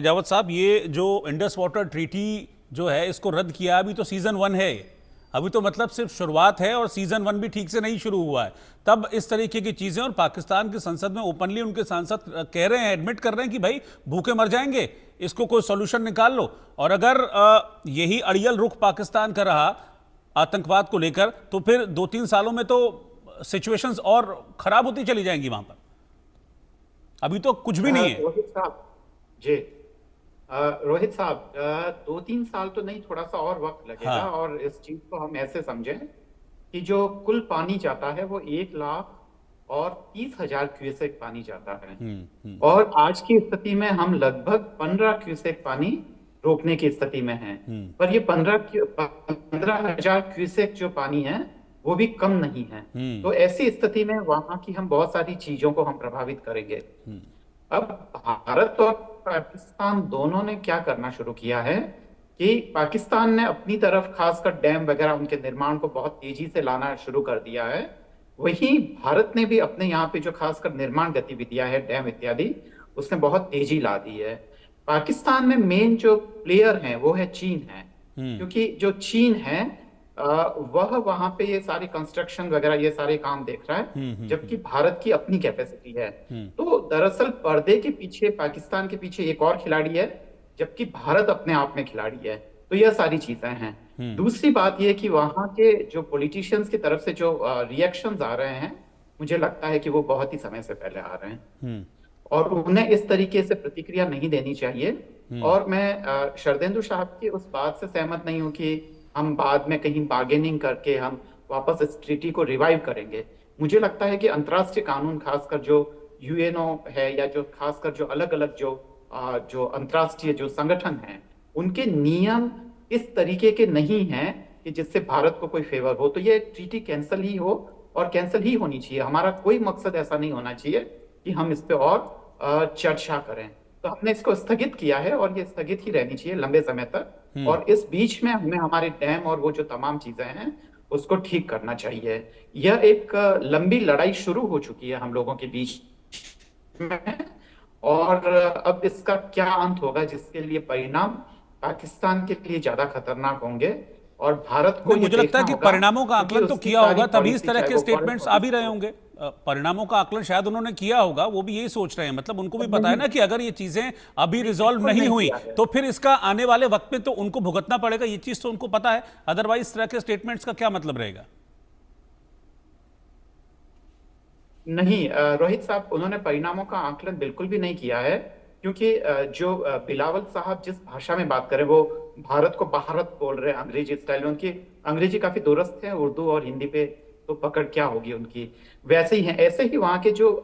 जावत साहब, ये जो इंडस वाटर ट्रीटी जो है इसको रद्द किया, अभी तो सीजन 1 है, अभी तो मतलब सिर्फ शुरुआत है और सीजन 1 भी ठीक से नहीं शुरू हुआ है। तब इस तरीके की चीजें, और पाकिस्तान की संसद में ओपनली उनके सांसद कह रहे हैं, एडमिट कर रहे हैं कि भाई भूखे मर जाएंगे, इसको कोई सोल्यूशन निकाल लो। और अगर यही अड़ियल रुख पाकिस्तान का रहा आतंकवाद को लेकर, तो फिर 2-3 सालों में तो सिचुएशंस और खराब होती चली जाएंगी वहां पर। अभी तो कुछ भी नहीं है। रोहित साहब जी, रोहित साहब, 2-3 साल तो नहीं, थोड़ा सा और वक्त लगेगा। हाँ। और इस चीज को हम ऐसे समझें कि जो कुल पानी जाता है वो 1,30,000 क्यूसेक पानी जाता है। और आज की स्थिति में हम लगभग 15 क्यूसेक पानी रोकने की स्थिति में हैं। पर ये 15,000 क्यूसेक जो पानी है वो भी कम नहीं है। तो ऐसी स्थिति में वहां की हम बहुत सारी चीजों को हम प्रभावित करेंगे। अब भारत और पाकिस्तान दोनों ने क्या करना शुरू किया है कि पाकिस्तान ने अपनी तरफ खासकर डैम वगैरह उनके निर्माण को बहुत तेजी से लाना शुरू कर दिया है। वहीं भारत ने भी अपने यहाँ पे जो खासकर निर्माण गतिविधियां है, डैम इत्यादि, उसने बहुत तेजी ला दी है। पाकिस्तान में मेन जो प्लेयर हैं वो है चीन है। क्योंकि जो चीन है वह वहां पे ये सारी कंस्ट्रक्शन वगैरह ये सारे काम देख रहा है, जबकि भारत की अपनी कैपेसिटी है। तो दरअसल पर्दे के पीछे, पाकिस्तान के पीछे एक और खिलाड़ी है, जबकि भारत अपने आप में खिलाड़ी है। तो यह सारी चीजें हैं। दूसरी बात यह कि वहां के जो पॉलिटिशियंस की तरफ से जो रिएक्शंस आ रहे हैं, मुझे लगता है कि वो बहुत ही समय से पहले आ रहे हैं और उन्हें इस तरीके से प्रतिक्रिया नहीं देनी चाहिए। और मैं शरदेंदु साहब की उस बात से सहमत नहीं हूं कि हम बाद में कहीं बार्गेनिंग करके हम वापस इस ट्रीटी को रिवाइव करेंगे। मुझे लगता है कि अंतर्राष्ट्रीय कानून, खासकर जो यूएनओ है या जो खासकर जो अलग अलग जो अंतर्राष्ट्रीय जो संगठन हैं, उनके नियम इस तरीके के नहीं हैं कि जिससे भारत को कोई फेवर हो। तो ये ट्रीटी कैंसिल ही हो और कैंसिल ही होनी चाहिए। हमारा कोई मकसद ऐसा नहीं होना चाहिए कि हम इस पे और चर्चा करें। तो हमने इसको स्थगित किया है और ये स्थगित ही रहनी चाहिए लंबे समय तक। और इस बीच में हमें हमारे डैम और वो जो तमाम चीजें हैं उसको ठीक करना चाहिए। यह एक लंबी लड़ाई शुरू हो चुकी है हम लोगों के बीच में, और अब इसका क्या अंत होगा, जिसके लिए परिणाम पाकिस्तान के लिए ज्यादा खतरनाक होंगे और भारत को मुझे लगता है कि परिणामों का आकलन तो किया होगा, तभी इस तरह के स्टेटमेंट्स आ भी रहे होंगे। परिणामों का आकलन शायद उन्होंने किया होगा, वो भी यही सोच रहे हैं। मतलब उनको भी पता है ना कि अगर ये चीजें अभी रिजॉल्व नहीं हुई तो फिर इसका आने वाले वक्त में तो उनको भुगतना पड़ेगा, ये चीज तो उनको पता है। अदरवाइज इस तरह के स्टेटमेंट्स का क्या मतलब रहेगा? नहीं रोहित साहब, उन्होंने परिणामों का आकलन बिल्कुल भी नहीं किया है। क्योंकि जो बिलावल साहब जिस भाषा में बात करें, वो भारत को भारत बोल रहे हैं अंग्रेजी स्टाइल में। उनकी अंग्रेजी काफी दुरुस्त है, उर्दू और हिंदी पे तो पकड़ क्या होगी उनकी, वैसे ही है। ऐसे ही वहां के जो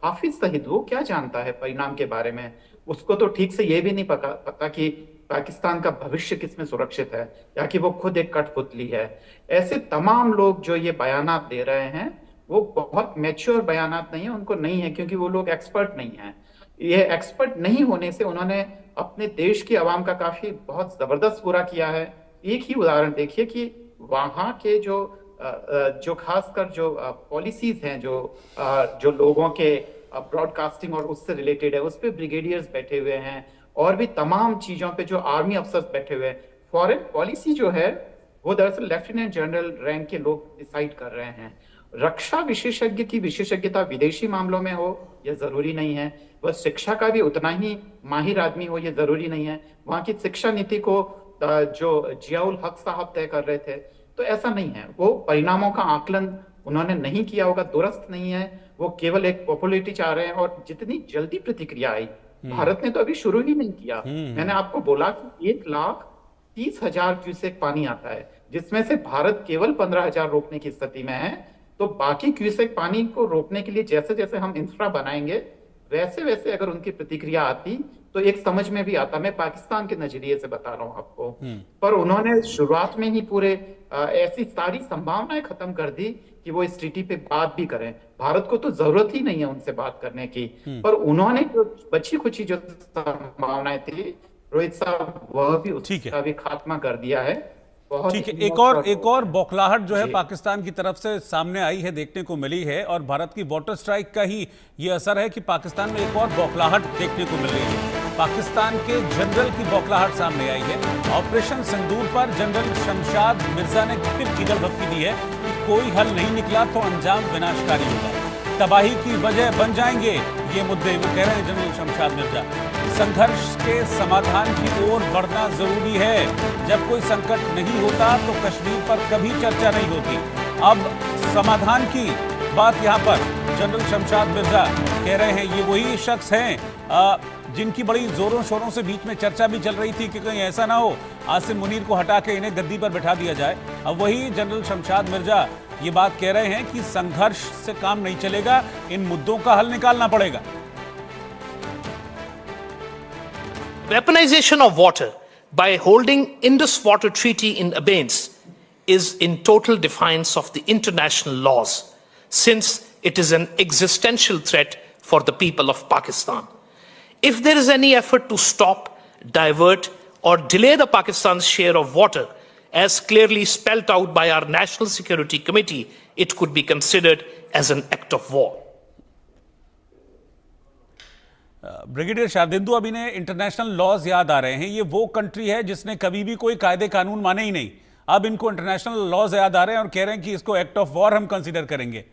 हाफिज सईद, वो क्या जानता है परिणाम के बारे में? उसको तो ठीक से ये भी नहीं पता कि पाकिस्तान का भविष्य किसमें सुरक्षित है, या कि वो खुद एक कठपुतली है। ऐसे तमाम लोग जो ये बयानात दे रहे हैं वो बहुत मैच्योर बयानात नहीं है, उनको नहीं है, क्योंकि वो लोग एक्सपर्ट नहीं है। ये एक्सपर्ट नहीं होने से उन्होंने अपने देश की आवाम का काफी बहुत जबरदस्त बुरा किया है। एक ही उदाहरण देखिए कि वहां के जो खासकर जो पॉलिसीज हैं, जो लोगों के ब्रॉडकास्टिंग और उससे रिलेटेड है, उस पे ब्रिगेडियर्स बैठे हुए हैं और भी तमाम चीजों पे जो आर्मी अफसर्स बैठे हुए हैं। फॉरेन पॉलिसी जो है वो दरअसल लेफ्टिनेंट जनरल रैंक के लोग डिसाइड कर रहे हैं। रक्षा विशेषज्ञ की विशेषज्ञता विदेशी मामलों में हो यह जरूरी नहीं है, वह शिक्षा का भी उतना ही माहिर आदमी हो यह जरूरी नहीं है। वहां की शिक्षा नीति को जो जियाउल हक साहब तय कर रहे थे, तो ऐसा नहीं है। वो परिणामों का आकलन उन्होंने नहीं किया होगा, दुरुस्त नहीं है, वो केवल एक पॉपुलैरिटी चाह रहे हैं। और जितनी जल्दी प्रतिक्रिया आई, भारत ने तो अभी शुरू ही नहीं किया। मैंने आपको बोला कि 1,30,000 क्यूसेक पानी आता है, जिसमें से भारत केवल 15,000 रोकने की स्थिति में है। तो बाकी क्यूसेक पानी को रोकने के लिए जैसे जैसे हम इंफ्रा बनाएंगे, वैसे वैसे अगर उनकी प्रतिक्रिया आती तो एक समझ में भी आता। मैं पाकिस्तान के नजरिए से बता रहा हूं आपको। पर उन्होंने शुरुआत में ही पूरे ऐसी सारी संभावनाएं खत्म कर दी कि वो इस ट्रीटी पे बात भी करें। भारत को तो जरूरत ही नहीं है उनसे बात करने की, पर उन्होंने जो बची खुची जो संभावनाएं थी, रोहित साहब, वह भी उसका भी खात्मा कर दिया है। ठीक है। एक और बौखलाहट जो है पाकिस्तान की तरफ से सामने आई है, देखने को मिली है, और भारत की वाटर स्ट्राइक का ही ये असर है कि पाकिस्तान में एक और बौखलाहट देखने को मिल रही है। पाकिस्तान के जनरल की बौखलाहट सामने आई है। ऑपरेशन सिंदूर पर जनरल शमशाद मिर्जा ने फिर कीदड़ धमकी दी है कि कोई हल नहीं निकला तो अंजाम विनाशकारी होगा, तबाही की वजह बन जाएंगे ये मुद्दे, वो कह रहे हैं जनरल शमशाद मिर्जा। संघर्ष के समाधान की ओर बढ़ना जरूरी है। जब कोई संकट नहीं होता तो कश्मीर पर कभी चर्चा नहीं होती। अब समाधान की बात यहाँ पर जनरल शमशाद मिर्जा कह रहे हैं। ये वही शख्स हैं जिनकी बड़ी जोरों शोरों से बीच में चर्चा भी चल रही थी कि कहीं ऐसा ना हो आसिम मुनीर को हटा के इन्हें गद्दी पर बैठा दिया जाए। अब वही जनरल शमशाद मिर्जा ये बात कह रहे हैं कि संघर्ष से काम नहीं चलेगा, इन मुद्दों का हल निकालना पड़ेगा। Weaponization of water by holding Indus Water Treaty in abeyance is in total defiance of the international laws, since it is an existential threat for the people of Pakistan. If there is any effort to stop, divert, or delay the Pakistan's share of water, as clearly spelled out by our National Security Committee, it could be considered as an act of war. Brigadier Sharadendu, अब इन्हें international laws याद आ रहे हैं। ये वो country है जिसने कभी भी कोई कायदे कानून माने ही नहीं। अब इनको इंटरनेशनल लॉज याद आ रहे हैं और कह रहे हैं कि इसको एक्ट ऑफ वॉर हम कंसीडर करेंगे।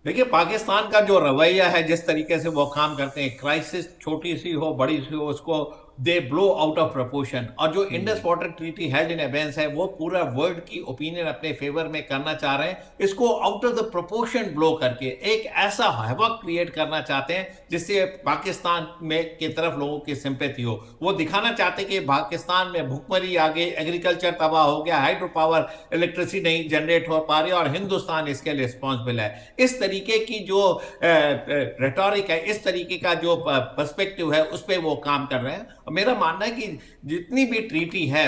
देखिए, पाकिस्तान का जो रवैया है, जिस तरीके से वो काम करते हैं, क्राइसिस छोटी सी हो बड़ी सी हो, उसको they blow out of proportion. और जो Indus water treaty held in abeyance है, वो पूरा वर्ल्ड की ओपिनियन अपने फेवर में करना चाह रहे हैं। इसको out of the proportion blow करके एक ऐसा हैवक क्रिएट करना चाहते हैं जिससे पाकिस्तान में की तरफ लोगों की सिंपैथी हो। वो दिखाना चाहते हैं कि पाकिस्तान में भुखमरी आ गई, एग्रीकल्चर तबाह हो गया, हाइड्रो पावर इलेक्ट्रिसिटी नहीं जनरेट हो पा रही और हिंदुस्तान इसके लिए रिस्पॉन्सिबल है। इस तरीके की जो रेटोरिक है, इस तरीके का जो पर्सपेक्टिव है, उस पर वो काम कर रहे हैं। मेरा मानना है कि जितनी भी ट्रीटी है,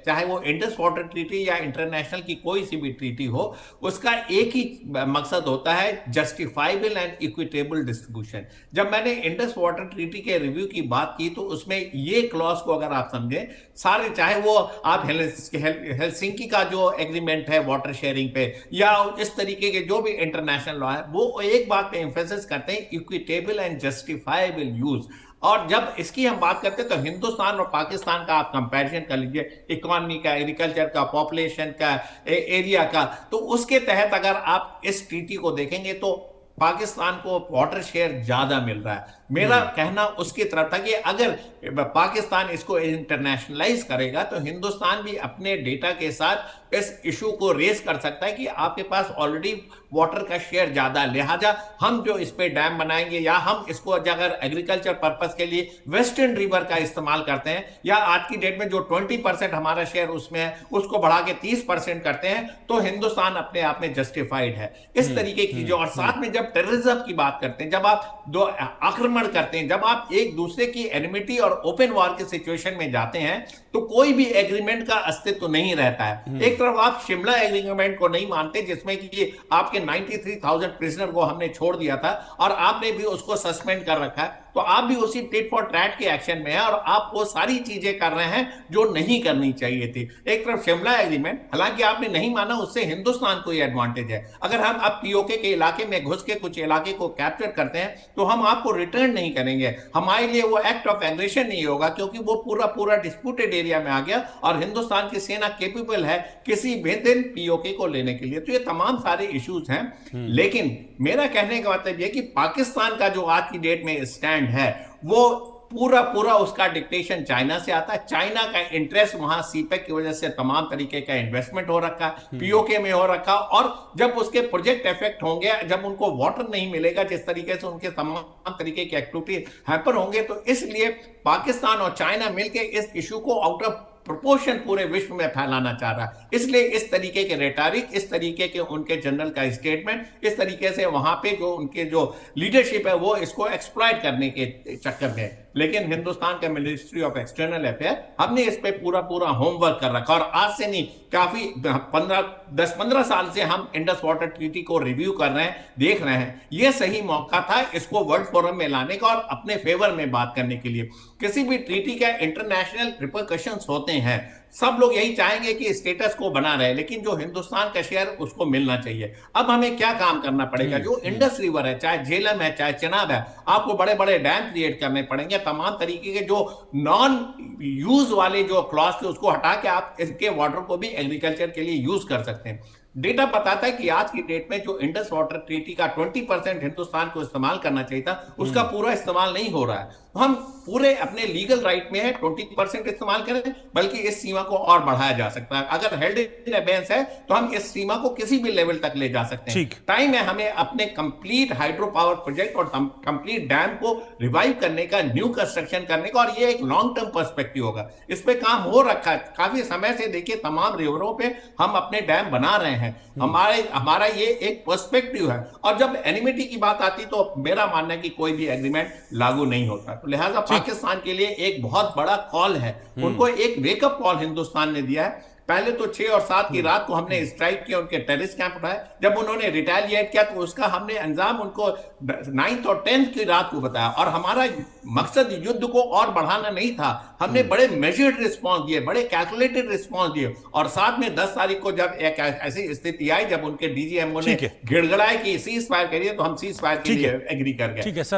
चाहे वो इंडस वाटर ट्रीटी या इंटरनेशनल की कोई सी भी ट्रीटी हो, उसका एक ही मकसद होता है, जस्टिफाइबल एंड इक्विटेबल डिस्ट्रीब्यूशन। जब मैंने इंडस वाटर ट्रीटी के रिव्यू की बात की तो उसमें ये क्लॉज को अगर आप समझें, सारे, चाहे वो आप हेलसिंकी का जो एग्रीमेंट है वाटर शेयरिंग पे या इस तरीके के जो भी इंटरनेशनल लॉ है, वो एक बात पे एम्फेसिस करते हैं, इक्विटेबल एंड जस्टिफाइबल यूज। और जब इसकी हम बात करते हैं तो हिंदुस्तान और पाकिस्तान का आप कंपैरिजन कर लीजिए, इकोनॉमी का, एग्रीकल्चर का, पॉपुलेशन का, एरिया का, तो उसके तहत अगर आप इस ट्रीटी को देखेंगे तो पाकिस्तान को वाटर शेयर ज्यादा मिल रहा है। मेरा कहना उसकी तरफ था कि अगर पाकिस्तान इसको इंटरनेशनलाइज करेगा तो हिंदुस्तान भी अपने डेटा के साथ इस इशू को रेस कर सकता है कि आपके पास ऑलरेडी वाटर का शेयर ज्यादा, लिहाजा हम जो इस पे डैम बनाएंगे या हम इसको अगर एग्रीकल्चर पर्पस के लिए वेस्टर्न रिवर का इस्तेमाल करते हैं या आज की डेट में जो 20% हमारा शेयर उसमें है उसको बढ़ा के 30% करते हैं तो हिंदुस्तान अपने आप में जस्टिफाइड है। इस तरीके की जो, और साथ में जब टेररिज्म की बात करते हैं, जब आप दो आक्रमण करते हैं, जब आप एक दूसरे की एनिमिटी और ओपन वॉर के सिचुएशन में जाते हैं तो कोई भी एग्रीमेंट का अस्तित्व नहीं रहता है। एक तरफ आप शिमला एग्रीमेंट को नहीं मानते जिसमें कि आपके 93,000 प्रिजनर को हमने छोड़ दिया था और आपने भी उसको सस्पेंड कर रखा है, तो आप भी उसी टिट फॉर टैट के एक्शन में है और आप वो सारी चीजें कर रहे हैं जो नहीं करनी चाहिए थी। एक तरफ शिमला एग्रीमेंट, हालांकि आपने नहीं माना, उससे हिंदुस्तान को ये एडवांटेज है। अगर हम अब पीओके के इलाके में घुस के कुछ इलाके को कैप्चर करते हैं तो हम आपको रिटर्न नहीं करेंगे, हमारे लिए वो एक्ट ऑफ एग्रेशन नहीं होगा क्योंकि वो पूरा डिस्प्यूटेड एरिया में आ गया और हिंदुस्तान की सेना कैपेबल है किसी भी दिन पीओके को लेने के लिए। तो ये तमाम सारे इश्यूज हैं, लेकिन मेरा कहने का मतलब यह कि पाकिस्तान का जो आज की डेट में स्टैंड है वो पूरा उसका डिक्टेशन चाइना से आता है। चाइना का इंटरेस्ट वहां सीपेक की वजह से तमाम तरीके का इन्वेस्टमेंट हो रखा है, पीओके में हो रखा, और जब उसके प्रोजेक्ट इफेक्ट होंगे, जब उनको वाटर नहीं मिलेगा, जिस तरीके से उनके तमाम तरीके की एक्टिविटी हैपर होंगे, तो इसलिए पाकिस्तान और चाइना मिलकर इस इशू को आउट ऑफ प्रोपोर्शन पूरे विश्व में फैलाना चाह रहा है। इसलिए इस तरीके के रेटारिक, इस तरीके के उनके जनरल का स्टेटमेंट, इस तरीके से वहां पे जो उनके जो लीडरशिप है वो इसको एक्सप्लॉइट करने के चक्कर में। लेकिन हिंदुस्तान का मिनिस्ट्री ऑफ एक्सटर्नल अफेयर हमने इस पे पूरा होमवर्क कर रखा और आज से नहीं, काफी 10-15 साल से हम इंडस वाटर ट्रीटी को रिव्यू कर रहे हैं, देख रहे हैं। यह सही मौका था इसको वर्ल्ड फोरम में लाने का और अपने फेवर में बात करने के लिए। किसी भी ट्रीटी का इंटरनेशनल रिपरकशंस होते हैं, सब लोग यही चाहेंगे कि स्टेटस को बना रहे, लेकिन जो हिंदुस्तान का शेयर उसको मिलना चाहिए। अब हमें क्या काम करना पड़ेगा, जो इंडस रिवर है, चाहे झेलम है, चाहे चिनाब है, आपको बड़े बड़े डैम क्रिएट करने पड़ेंगे। तमाम तरीके के जो नॉन यूज वाले जो क्लॉज थे उसको हटा के आप इसके वाटर को भी एग्रीकल्चर के लिए यूज कर सकते हैं। डेटा बताता है कि आज की डेट में जो इंडस वाटर ट्रीटी का 20% हिंदुस्तान को इस्तेमाल करना चाहिए था, उसका पूरा इस्तेमाल नहीं हो रहा है। तो हम पूरे अपने लीगल राइट में है 20% इस्तेमाल करें, बल्कि इस सीमा को और बढ़ाया जा सकता है। अगर हेल्ड इन एबेंस है तो हम इस सीमा को किसी भी लेवल तक ले जा सकते हैं। टाइम है हमें अपने कंप्लीट हाइड्रो पावर प्रोजेक्ट और कंप्लीट डैम को रिवाइव करने का, न्यू कंस्ट्रक्शन करने का, और ये एक लॉन्ग टर्म पर्सपेक्टिव होगा। इस पे काम हो रखा है काफी समय से। देखिए तमाम रिवरों पे हम अपने डैम बना रहे हैं। हमारा ये एक पर्सपेक्टिव है। और जब एनिमिटी की बात आती तो मेरा मानना है कि कोई भी एग्रीमेंट लागू नहीं होता। तो लिहाजा पाकिस्तान के लिए एक बहुत बड़ा कॉल है, उनको एक वेकअप कॉल हिंदुस्तान ने दिया है। पहले तो 6 और 7 की रात को हमने स्ट्राइक किया, उनके टेररिस्ट कैंप उठाए। जब उन्होंने रिटेलिएट किया तो उसका हमने अंजाम उनको 9th और 10th की रात को बताया। और हमारा मकसद युद्ध को और बढ़ाना नहीं था, हमने बड़े मेजर्ड रिस्पॉन्स दिए, बड़े कैलकुलेटेड रिस्पॉन्स दिए। और साथ में 10 तारीख को जब एक ऐसी स्थिति आई जब उनके डीजीएमओ ने गिड़गड़ाए कि सीज फायर करिए, तो हम सीज फायर के लिए एग्री कर गए।